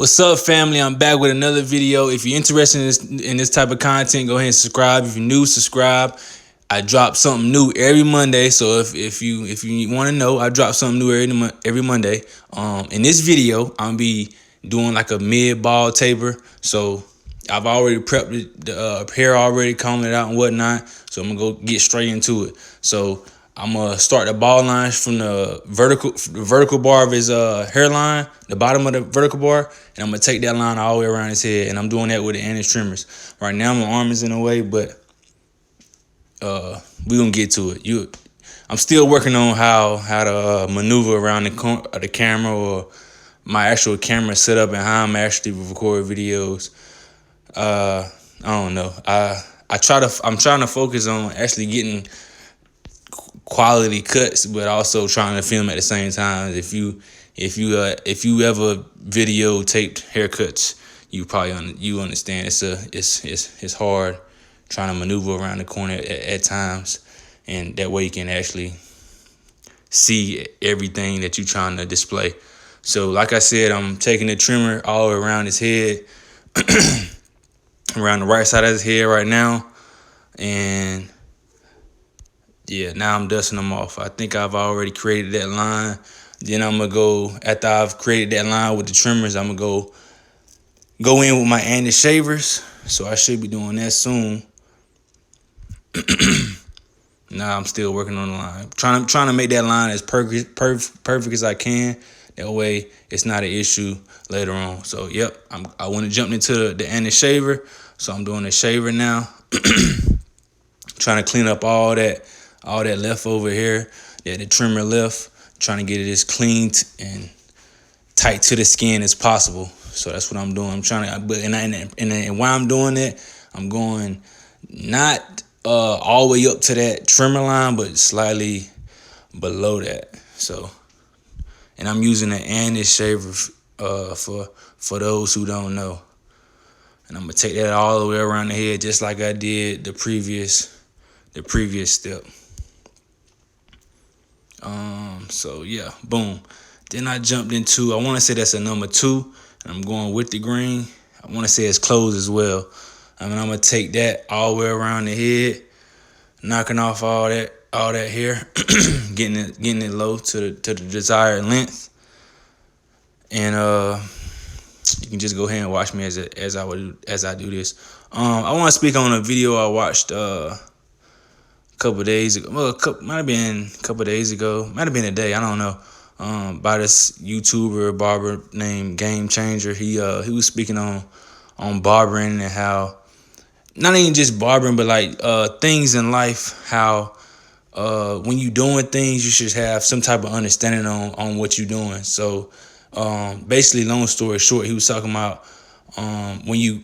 What's up, family? I'm back with another video. If you're interested in this type of content, go ahead and subscribe. If you're new, subscribe. I drop something new every Monday. So if you want to know, I drop something new every Monday. In this video, I'm gonna be doing like a mid ball taper. So I've already prepped the hair, already combed it out and whatnot. So I'm gonna go get straight into it. So I'm gonna start the ball lines from the vertical bar of his hairline, the bottom of the vertical bar, and I'm gonna take that line all the way around his head. And I'm doing that with the Annis trimmers. Right now my arm is in the way, but we gonna get to it. I'm still working on how to maneuver around the camera or my actual camera setup and how I'm actually recording videos. I don't know. I'm trying to focus on actually getting quality cuts, but also trying to film at the same time. If you ever videotaped haircuts, you probably understand it's hard trying to maneuver around the corner at times, and that way you can actually see everything that you're trying to display. So like I said, I'm taking the trimmer all the way around his head, around the right side of his head right now, and yeah, now I'm dusting them off. I think I've already created that line. Then I'm gonna go, after I've created that line with the trimmers, I'm gonna go in with my Annis shavers. So I should be doing that soon. Nah, I'm still working on the line. Trying to make that line as perfect as I can. That way it's not an issue later on. So yep, I want to jump into the Annis shaver. So I'm doing the shaver now. Trying to clean up all that leftover hair that the trimmer left. Trying to get it as clean and tight to the skin as possible. So that's what I'm doing. I'm trying to, and while I'm doing it, I'm going not all the way up to that trimmer line, but slightly below that. So, and I'm using the Annis shaver for those who don't know. And I'm gonna take that all the way around the head, just like I did the previous step. So yeah, boom. Then I jumped into, I want to say that's a number 2, and I'm going with the green. I want to say it's closed as well. I mean, I'm gonna take that all the way around the head, knocking off all that hair, getting it low to the desired length. And you can just go ahead and watch me as I do this. I want to speak on a video I watched couple days ago. Well, might have been a couple days ago. Might have been a day. I don't know. By this YouTuber barber named Game Changer. He was speaking on barbering and how not even just barbering, but like things in life. How when you doing things, you should have some type of understanding on what you're doing. So basically, long story short, he was talking about when you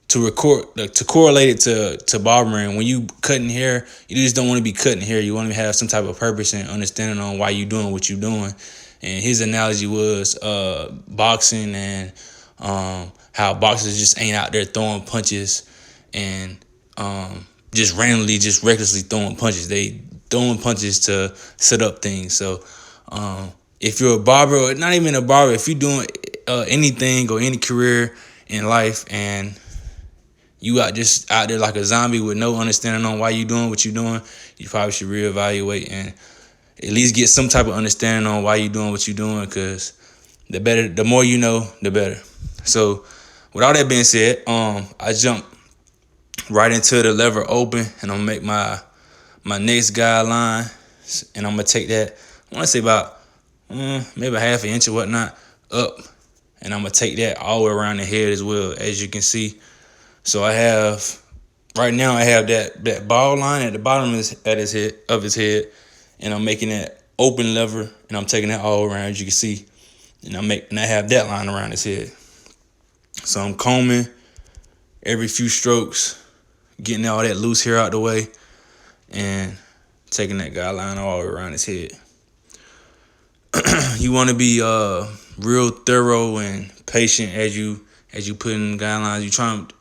to correlate it to barbering. When you cutting hair, you just don't want to be cutting hair. You want to have some type of purpose and understanding on why you're doing what you're doing. And his analogy was boxing and how boxers just ain't out there throwing punches and just randomly, just recklessly throwing punches. They throwing punches to set up things. So if you're a barber, or not even a barber, if you're doing anything or any career in life and you out there like a zombie with no understanding on why you doing what you're doing, you probably should reevaluate and at least get some type of understanding on why you're doing what you're doing, because the more you know, the better. So with all that being said, I jump right into the lever open, and I'm gonna make my next guideline, and I'm gonna take that, I want to say about maybe a half an inch or whatnot up, and I'm gonna take that all the way around the head as well, as you can see. So I have that ball line at the bottom of his head, and I'm making that open lever, and I'm taking that all around, as you can see, and I have that line around his head. So I'm combing every few strokes, getting all that loose hair out the way, and taking that guideline all the way around his head. You want to be real thorough and patient as you put in guidelines. You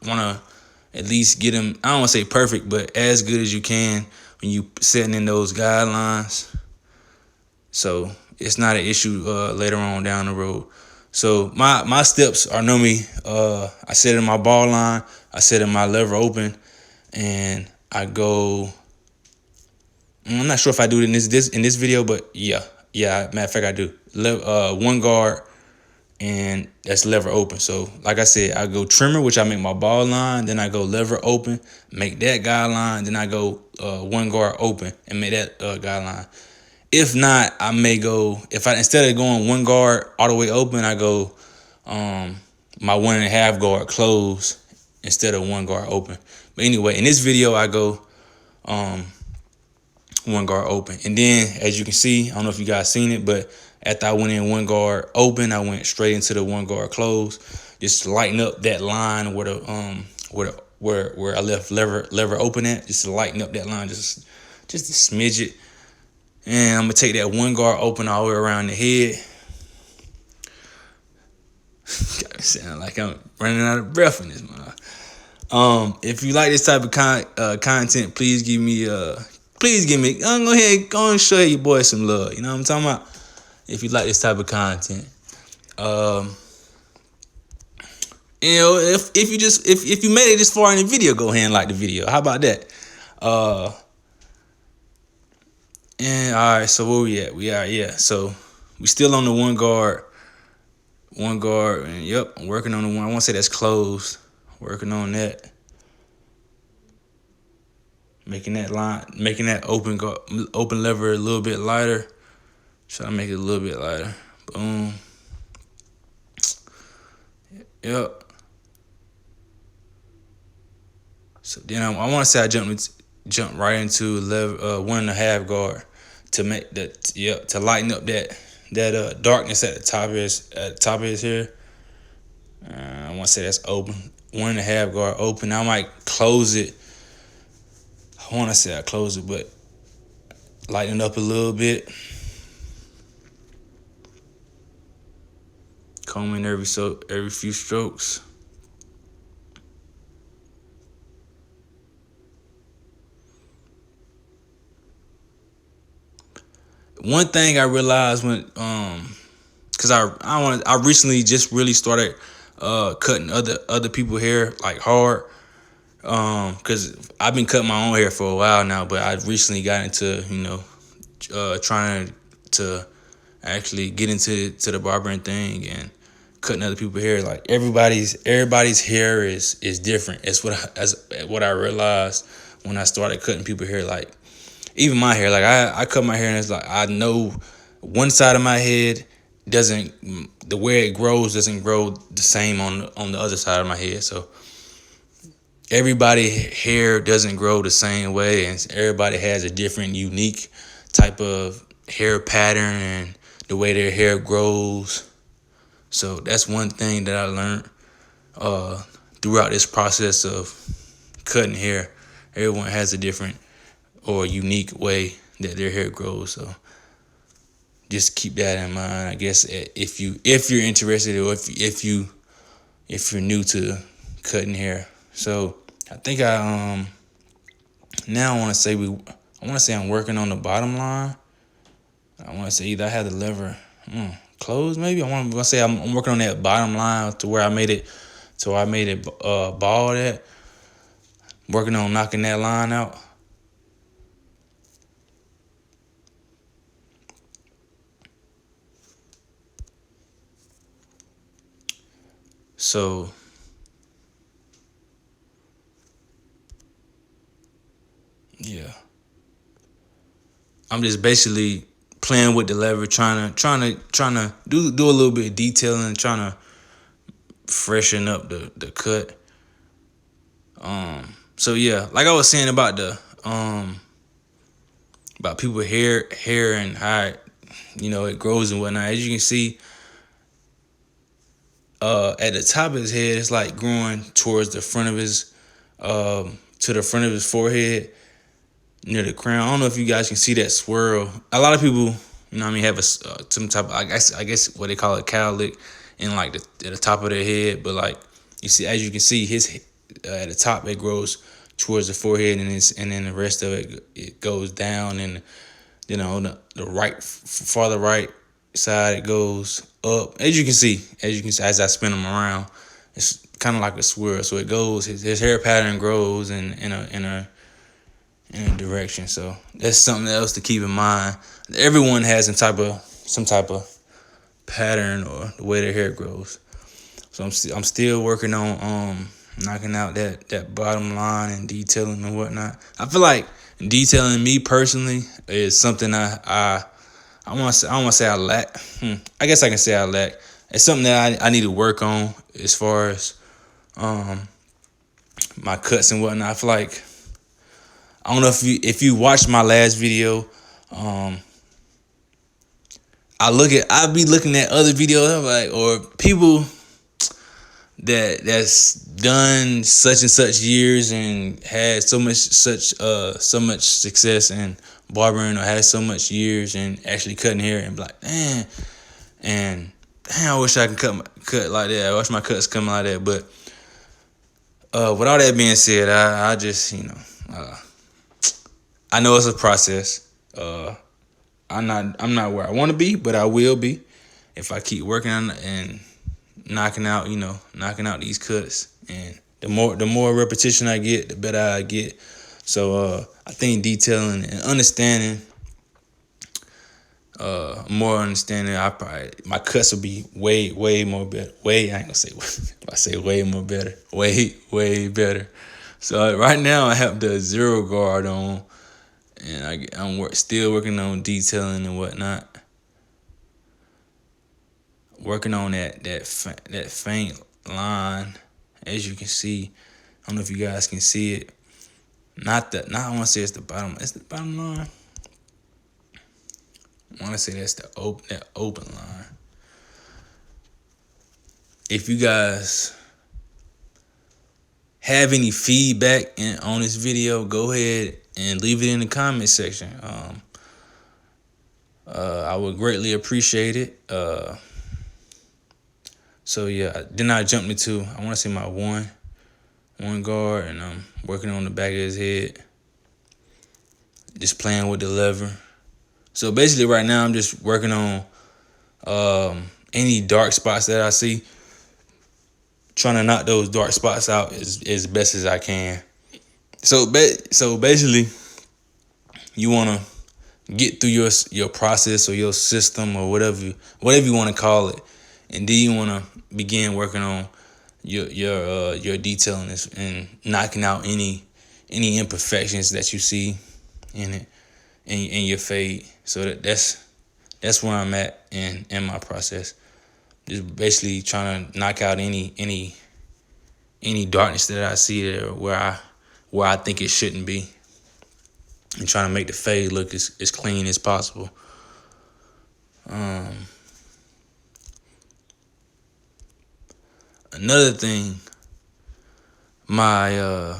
want to at least get them, I don't want to say perfect, but as good as you can when you setting in those guidelines. So it's not an issue later on down the road. So my steps are normally I set in my ball line, I set in my lever open, and I go. I'm not sure if I do it in this video, but yeah. Matter of fact, I do. One guard, and that's lever open. So like I said, I go trimmer, which I make my ball line, then I go lever open, make that guideline, then I go one guard open and make that guideline. If not, I may go, if I instead of going one guard all the way open, I go my 1.5 guard close instead of one guard open. But anyway, in this video, I go one guard open. And then, as you can see, I don't know if you guys seen it, but after I went in one guard open, I went straight into the one guard close, just to lighten up that line where where I left lever open at, just to lighten up that line, just to smidge it. And I'm gonna take that one guard open all the way around the head. Got me sound like I'm running out of breath in this one. If you like this type of content, please give me go ahead, go and show your boy some love. You know what I'm talking about? If you like this type of content. You know, if you made it this far in the video, go ahead and like the video. How about that? And all right, so where we at? So we still on the one guard, and yep, I'm working on the one. I want to say that's closed. Working on that. Making that open lever a little bit lighter. Try to make it a little bit lighter. Boom. Yep. So then I want to say I jump right into lever 1.5 guard to make that to lighten up that darkness at the top of his hair. I want to say that's open. 1.5 guard open. I might close it. I want to say I close it, but lighten it up a little bit. Comb in every few strokes. One thing I realized when cause I recently just really started cutting other people's hair like hard. Cause I've been cutting my own hair for a while now, but I recently got into, trying to actually get into the barbering thing and cutting other people's hair. Like everybody's hair is different. It's what I realized when I started cutting people's hair. Like even my hair, like I cut my hair and it's like I know one side of my head the way it grows doesn't grow the same on the other side of my head. So everybody's hair doesn't grow the same way, and everybody has a different, unique type of hair pattern and the way their hair grows. So that's one thing that I learned throughout this process of cutting hair. Everyone has a different or unique way that their hair grows. So just keep that in mind. I guess if you're interested, or if you're new to cutting hair. So I think now I want to say I'm working on the bottom line. I want to say either I have the lever closed, maybe. I want to say I'm working on that bottom line to where I made it bald at. Working on knocking that line out. So yeah, I'm just basically playing with the lever, trying to do a little bit of detailing, trying to freshen up the cut. So yeah, like I was saying about about people's hair and how it grows and whatnot. As you can see, at the top of his head, it's like growing towards the front of his to the front of his forehead near the crown. I don't know if you guys can see that swirl. A lot of people, have some type of, I guess what they call it, cowlick in like at the top of their head. But like you see, as you can see, his at the top it grows towards the forehead, and then the rest of it goes down, and the right, farther right, side it goes up. As you can see, as I spin them around, it's kind of like a swirl. So it goes. His hair pattern grows in a direction. So that's something else to keep in mind. Everyone has some type of pattern or the way their hair grows. So I'm still working on knocking out that bottom line and detailing and whatnot. I feel like detailing, me personally, is something I want to. I don't want to say I lack. I guess I can say I lack. It's something that I need to work on as far as my cuts and whatnot. I feel like, I don't know if you watched my last video. I'll be looking at other videos, I'm like, or people that's done such and such years and had so much success in barbering, or had so much years and actually cutting hair, and be like, man, and damn, I wish I could cut like that. I wish my cuts come like that. But with all that being said, I just, I know it's a process. I'm not where I want to be, but I will be if I keep working on it and knocking out these cuts. And the more repetition I get, the better I get. So I think detailing and understanding, more understanding, my cuts will be way more better. I ain't gonna say if I say way more better, way better. So right now I have the zero guard on, and I'm still working on detailing and whatnot. Working on that faint line, as you can see. I don't know if you guys can see it. Not I want to say it's the bottom. It's the bottom line. I want to say that's that open line. If you guys have any feedback on this video, go ahead and leave it in the comment section. I would greatly appreciate it. So yeah, then I jumped into, I want to say, my one guard, and I'm working on the back of his head, just playing with the lever. So basically right now I'm just working on any dark spots that I see, trying to knock those dark spots out as best as I can. So basically, you want to get through your process or your system or whatever you want to call it, and then you want to begin working on your detailing and knocking out any imperfections that you see in it, in your fade. So that's where I'm at in my process. Just basically trying to knock out any darkness that I see there where I think it shouldn't be, and trying to make the fade look as clean as possible. Another thing, not even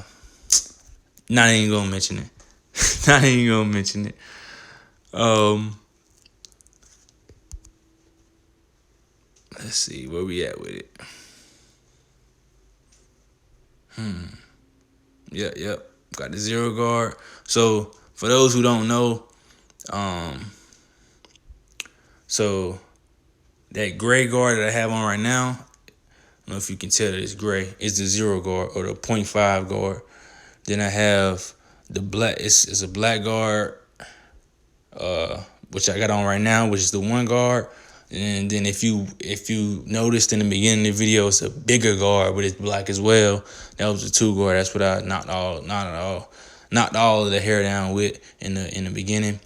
gonna mention it. Not even gonna mention it. Let's see where we at with it. Yep. Got the zero guard. So for those who don't know, so that gray guard that I have on right now, I don't know if you can tell that it's gray. It's the zero guard, or the 0.5 guard. Then I have the black. It's a black guard, which I got on right now, which is the 1 guard. And then if you noticed in the beginning of the video, it's a bigger guard, but it's black as well. That was the 2 guard. That's what I knocked all of the hair down with in the beginning.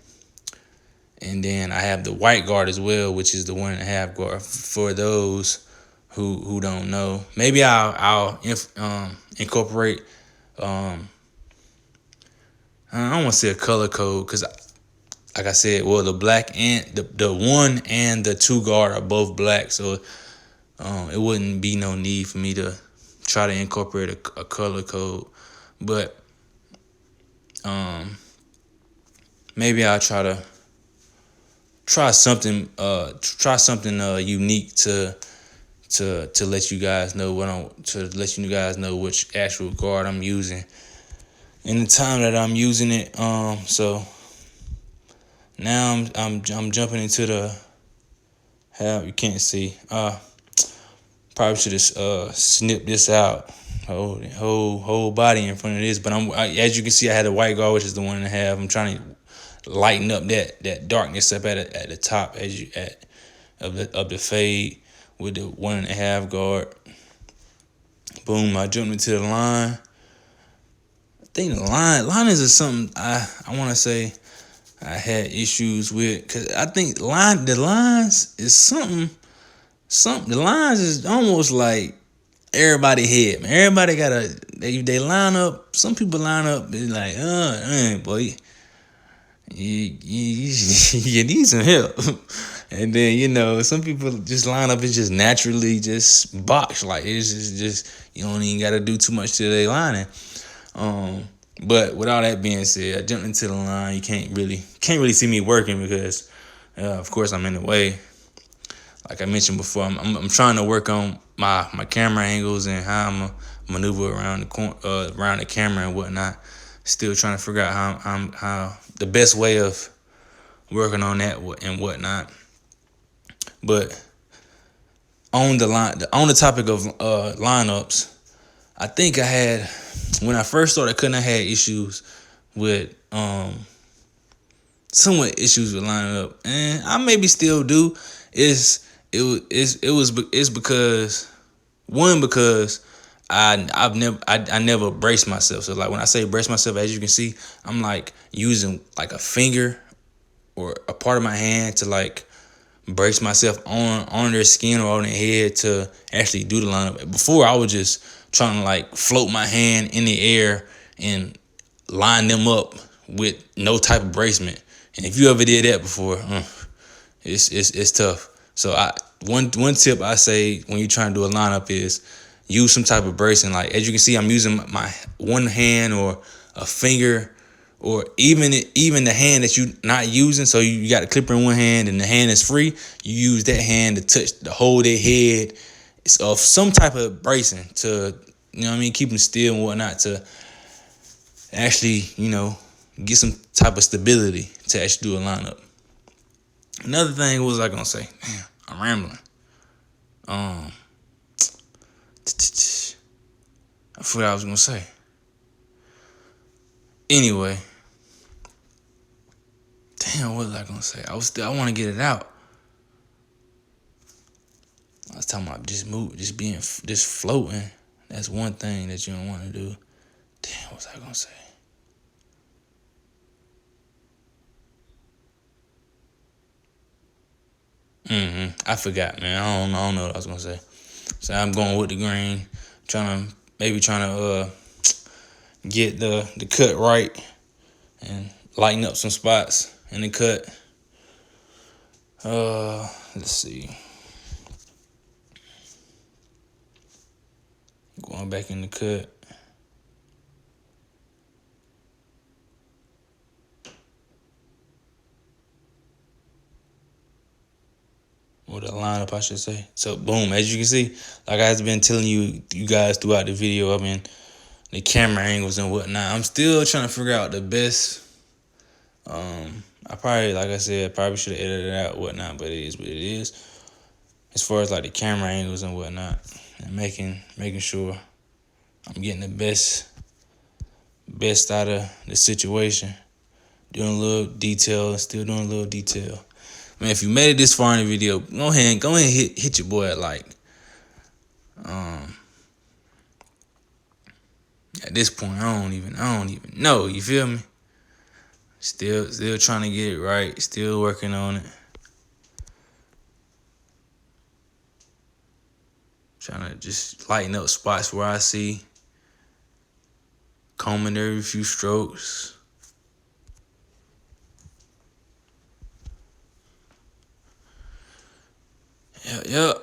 And then I have the white guard as well, which is the 1.5 guard. For those who don't know, maybe I'll incorporate. I don't want to say a color code, because, like I said, well, the black and the 1 and the 2 guard are both black, so it wouldn't be no need for me to try to incorporate a color code. But maybe I'll try something unique to let you guys know which actual guard I'm using in the time that I'm using it. So now I'm jumping into have, you can't see. Probably should have snipped this out. Whole body in front of this, but as you can see, I had a white guard, which is the 1.5. I'm trying to lighten up that darkness up at the top of the fade with the 1.5 guard. Boom! I jumped into the line. I think the liners is something I want to say I had issues with, because I think the lines is something. The lines is almost like everybody head, man. Everybody they line up. Some people line up and like, boy, you need some help. And then some people just line up and just naturally just box, like it's just you don't even got to do too much to their lining. But with all that being said, I jumped into the line. You can't really see me working because, of course, I'm in the way. Like I mentioned before, I'm trying to work on my camera angles and how I'm maneuver around the camera and whatnot. Still trying to figure out how the best way of working on that and whatnot. But on the topic of lineups, I think I had, when I first started cutting, I had issues with somewhat issues with lining up, and I maybe still do. It's because I never brace myself. So like when I say brace myself, as you can see, I'm like using like a finger or a part of my hand to like brace myself on their skin or on their head to actually do the lineup. Before, I was just trying to like float my hand in the air and line them up with no type of bracement. And if you ever did that before, it's tough. So one tip I say when you're trying to do a lineup is use some type of bracing. Like as you can see, I'm using my one hand or a finger, or even the hand that you not using. So you got a clipper in one hand and the hand is free. You use that hand to hold their head of some type of bracing to, keep them still and whatnot, to actually, get some type of stability to actually do a lineup. Another thing, what was I gonna say? Damn, I'm rambling. I forgot what I was gonna say. Anyway, damn, what was I gonna say? I want to get it out. I was talking about just floating. That's one thing that you don't want to do. Damn, what was I gonna say? I forgot, man. I don't know what I was gonna say. So I'm going with the green, trying to get the cut right and lighten up some spots in the cut. Let's see. Going back in the cut. Or the lineup, I should say. So, boom, as you can see, like I've been telling you guys throughout the video, the camera angles and whatnot. I'm still trying to figure out the best. I probably, like I said, should have edited it out, whatnot, but it is what it is. As far as like the camera angles and whatnot, and making sure I'm getting the best out of the situation. Doing a little detail, still doing a little detail. Man, if you made it this far in the video, go ahead and hit your boy at like. At this point, I don't even know. You feel me? Still trying to get it right. Still working on it. Trying to just lighten up spots where I see. Combing every few strokes. Yep.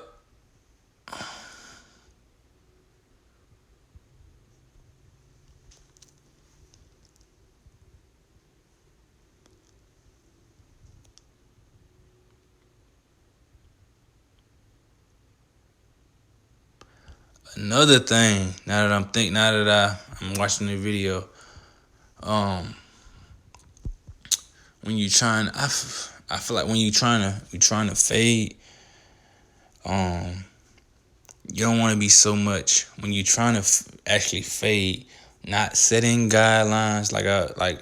Another thing, now that I'm watching the video, when you trying, I feel like when you trying to fade, You don't want to be so much when you're trying to actually fade, not setting guidelines like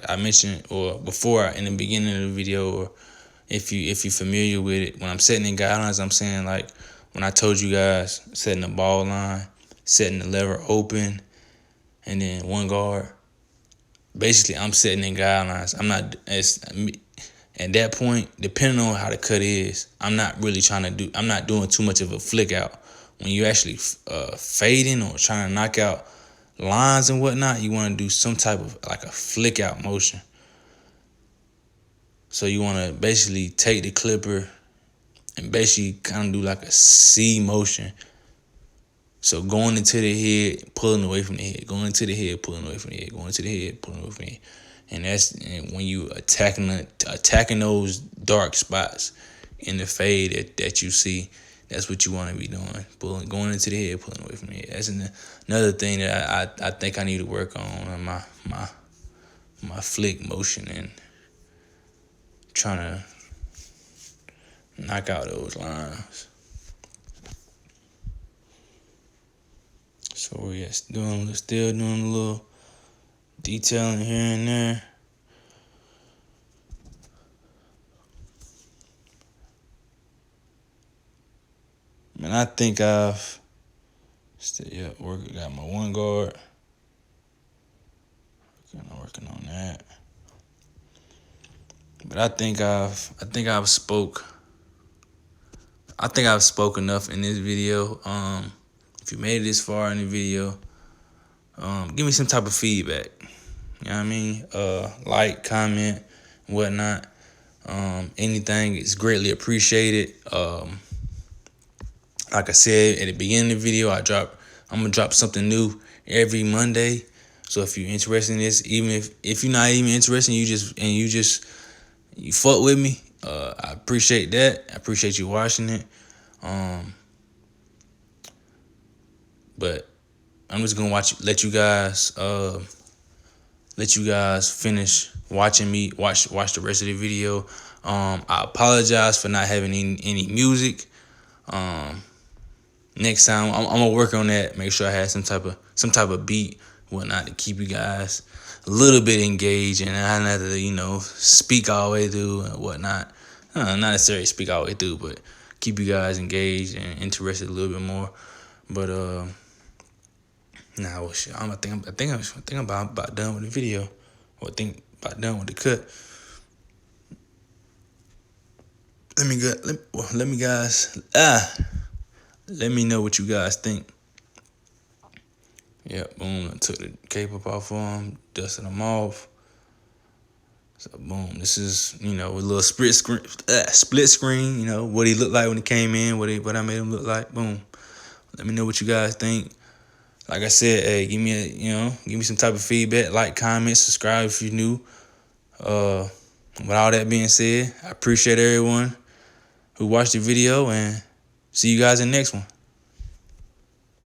I mentioned or before in the beginning of the video, or if you're familiar with it. When I'm setting the guidelines, I'm saying like when I told you guys setting the ball line, setting the lever open, and then one guard. Basically, I'm setting in guidelines. I'm not at that point, depending on how the cut is, I'm not really I'm not doing too much of a flick out. When you actually fading or trying to knock out lines and whatnot, you want to do some type of like a flick out motion. So you want to basically take the clipper and basically kind of do like a C motion. So going into the head, pulling away from the head, going into the head, pulling away from the head, going into the head, pulling away from the head. And when you attacking those dark spots in the fade that you see, that's what you want to be doing. Going into the head, pulling away from the head. That's another thing that I think I need to work on my flick motion and trying to knock out those lines. So we're still doing a little detailing here and there. And I think I've got my one guard. Working on that. But I think I've spoke enough in this video. If you made it this far in the video, give me some type of feedback. You know what I mean? Like, comment, whatnot. Anything is greatly appreciated. Like I said at the beginning of the video, I'm gonna drop something new every Monday. So if you're interested in this, even if you're not even interested, you fuck with me, I appreciate that. I appreciate you watching it. But I'm just gonna let you guys finish watching me. Watch the rest of the video. I apologize for not having any music. Next time I'm gonna work on that. Make sure I have some type of beat, whatnot, to keep you guys a little bit engaged, and I don't have to speak all the way through and whatnot. Not necessarily speak all the way through, but keep you guys engaged and interested a little bit more. But I think I'm about done with the video, or think about done with the cut. Let me know what you guys think. Yeah, boom, I took the cape up off of him, dusted them off. So boom, this is, a little split screen, what he looked like when he came in, what I made him look like. Boom. Let me know what you guys think. Like I said, hey, give me some type of feedback, like, comment, subscribe if you're new. With all that being said, I appreciate everyone who watched the video, and see you guys in the next one.